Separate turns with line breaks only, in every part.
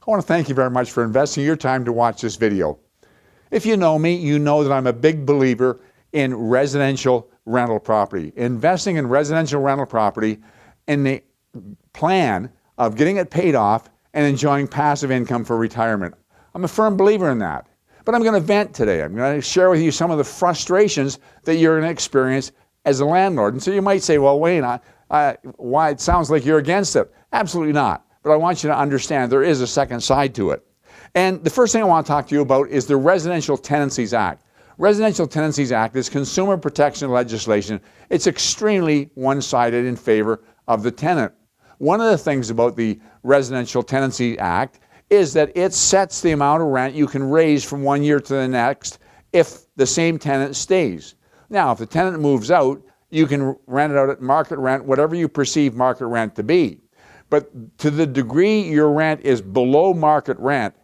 I want to thank you very much for investing your time to watch this video. If you know me, you know that I'm a big believer in residential rental property. Investing in residential rental property in the plan of getting it paid off and enjoying passive income for retirement. I'm a firm believer in that. But I'm going to vent today. I'm going to share with you some of the frustrations that you're going to experience as a landlord. And so you might say, well, Wayne, why it sounds like you're against it. Absolutely not. But I want you to understand there is a second side to it. And the first thing I want to talk to you about is the Residential Tenancies Act. Residential Tenancies Act is consumer protection legislation. It's extremely one-sided in favor of the tenant. One of the things about the Residential Tenancy Act is that it sets the amount of rent you can raise from one year to the next if the same tenant stays. Now, if the tenant moves out, you can rent it out at market rent, whatever you perceive market rent to be. But to the degree your rent is below market rent,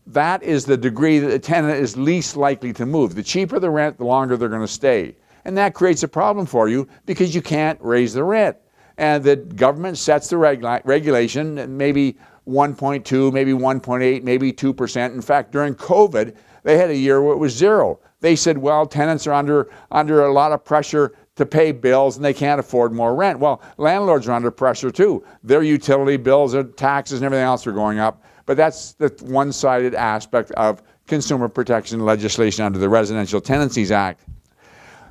that is the degree that the tenant is least likely to move. The cheaper the rent, the longer they're going to stay. And that creates a problem for you because you can't raise the rent. And the government sets the regulation, maybe 1.2, maybe 1.8, maybe 2%. In fact, during COVID, they had a year where it was zero. They said, well, tenants are under a lot of pressure to pay bills and they can't afford more rent. Well, landlords are under pressure too. Their utility bills, their taxes and everything else are going up. But that's the one-sided aspect of consumer protection legislation under the Residential Tenancies Act.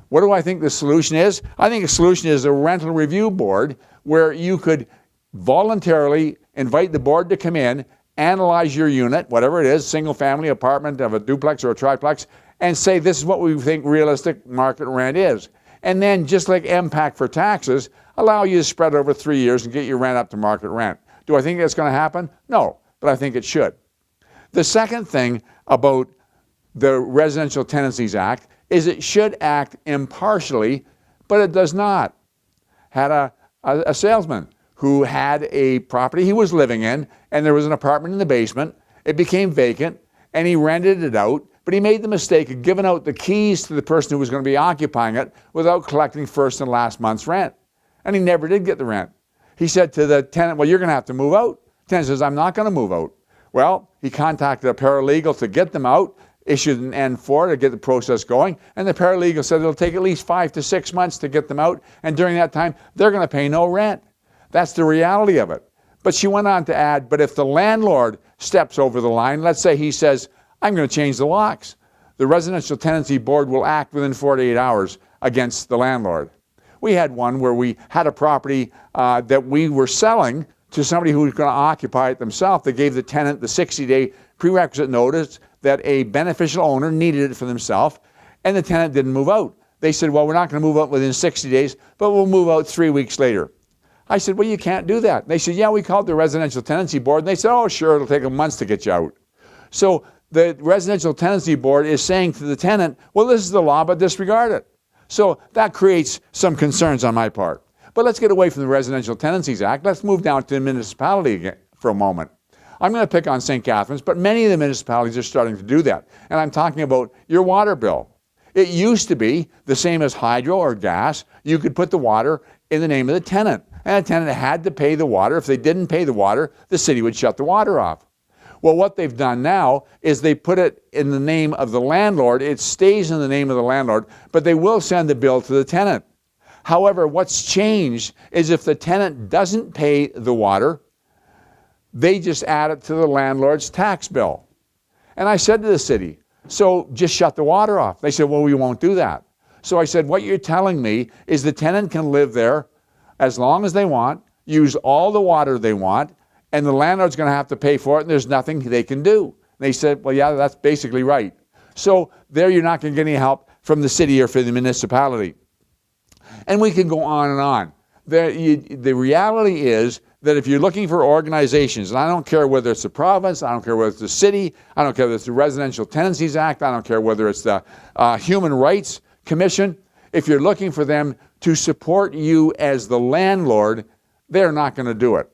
What do I think the solution is? I think the solution is a rental review board where you could voluntarily invite the board to come in, analyze your unit, whatever it is, single family, apartment, of a duplex or a triplex, and say this is what we think realistic market rent is. And then, just like MPAC for taxes, allow you to spread over 3 years and get your rent up to market rent. Do I think that's going to happen? No, but I think it should. The second thing about the Residential Tenancies Act is it should act impartially, but it does not. Had a salesman who had a property he was living in, and there was an apartment in the basement. It became vacant, and he rented it out, but he made the mistake of giving out the keys to the person who was going to be occupying it without collecting first and last month's rent. And he never did get the rent. He said to the tenant, well, you're going to have to move out. The tenant says, I'm not going to move out. Well, he contacted a paralegal to get them out, issued an N4 to get the process going, and the paralegal said it'll take at least 5 to 6 months to get them out, and during that time, they're going to pay no rent. That's the reality of it. But she went on to add, but if the landlord steps over the line, let's say he says, I'm going to change the locks, the Residential Tenancy Board will act within 48 hours against the landlord. We had one where we had a property that we were selling to somebody who was going to occupy it themselves. They gave the tenant the 60-day prerequisite notice that a beneficial owner needed it for themselves, and the tenant didn't move out. They said, well, we're not going to move out within 60 days, but we'll move out 3 weeks later. I said, well, you can't do that. They said, yeah, we called the Residential Tenancy Board. And they said, oh, sure, it'll take months to get you out. So the Residential Tenancy Board is saying to the tenant, well, this is the law, but disregard it. So that creates some concerns on my part. But let's get away from the Residential Tenancies Act. Let's move down to the municipality again for a moment. I'm going to pick on St. Catharines, but many of the municipalities are starting to do that. And I'm talking about your water bill. It used to be the same as hydro or gas. You could put the water in the name of the tenant. And the tenant had to pay the water. If they didn't pay the water, the city would shut the water off. Well, what they've done now is they put it in the name of the landlord. It stays in the name of the landlord, but they will send the bill to the tenant. However, what's changed is if the tenant doesn't pay the water, they just add it to the landlord's tax bill. And I said to the city, so just shut the water off. They said, well, we won't do that. So I said, what you're telling me is the tenant can live there as long as they want, use all the water they want, and the landlord's going to have to pay for it, and there's nothing they can do. They said, well, yeah, that's basically right. So there you're not going to get any help from the city or from the municipality. And we can go on and on. The reality is that if you're looking for organizations, and I don't care whether it's the province, I don't care whether it's the city, I don't care whether it's the Residential Tenancies Act, I don't care whether it's the Human Rights Commission, if you're looking for them to support you as the landlord, they're not going to do it.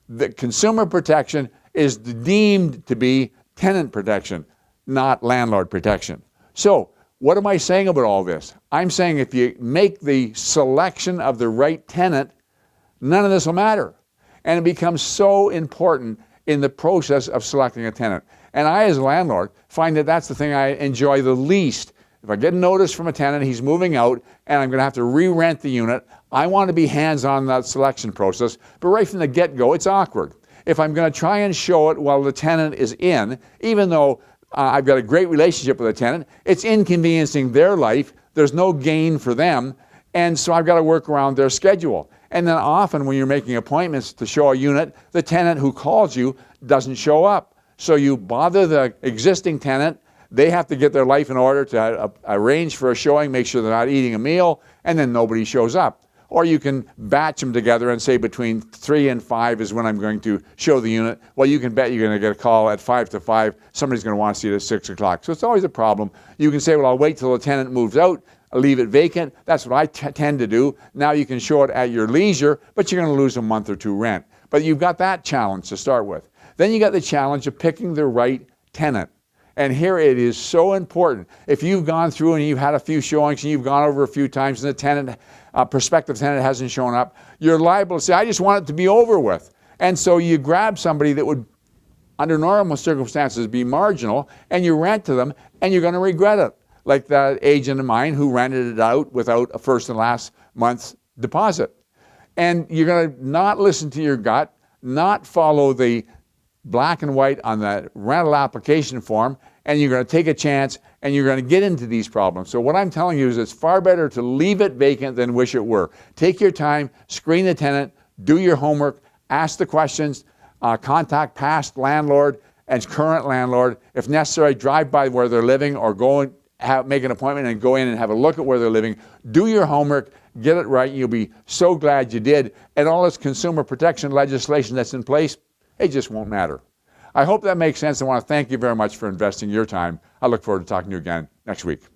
The consumer protection is deemed to be tenant protection, not landlord protection. So what am I saying about all this? I'm saying if you make the selection of the right tenant, none of this will matter. And it becomes so important in the process of selecting a tenant. And I, as a landlord, find that that's the thing I enjoy the least. If I get a notice from a tenant, he's moving out, and I'm going to have to re-rent the unit, I want to be hands-on in that selection process, but right from the get-go, it's awkward. If I'm going to try and show it while the tenant is in, even though I've got a great relationship with the tenant, it's inconveniencing their life, there's no gain for them, and so I've got to work around their schedule. And then often when you're making appointments to show a unit, the tenant who calls you doesn't show up. So you bother the existing tenant, they have to get their life in order to arrange for a showing, make sure they're not eating a meal, and then nobody shows up. Or you can batch them together and say between 3 and 5 is when I'm going to show the unit. Well, you can bet you're going to get a call at 5 to 5. Somebody's going to want to see it at 6 o'clock. So it's always a problem. You can say, well, I'll wait till the tenant moves out, I'll leave it vacant. That's what I tend to do. Now you can show it at your leisure, but you're going to lose a month or two rent. But you've got that challenge to start with. Then you got the challenge of picking the right tenant. And here it is so important. If you've gone through and you've had a few showings and you've gone over a few times and the tenant, prospective tenant hasn't shown up, you're liable to say, I just want it to be over with. And so you grab somebody that would, under normal circumstances, be marginal, and you rent to them, and you're going to regret it. Like that agent of mine who rented it out without a first and last month's deposit. And you're going to not listen to your gut, not follow the black and white on the rental application form, and you're going to take a chance and you're going to get into these problems. So what I'm telling you is it's far better to leave it vacant than wish it were. Take your time, screen the tenant, do your homework, ask the questions, contact past landlord and current landlord. If necessary, drive by where they're living or go and make an appointment and go in and have a look at where they're living. Do your homework, get it right, you'll be so glad you did. And all this consumer protection legislation that's in place, it just won't matter. I hope that makes sense. I want to thank you very much for investing your time. I look forward to talking to you again next week.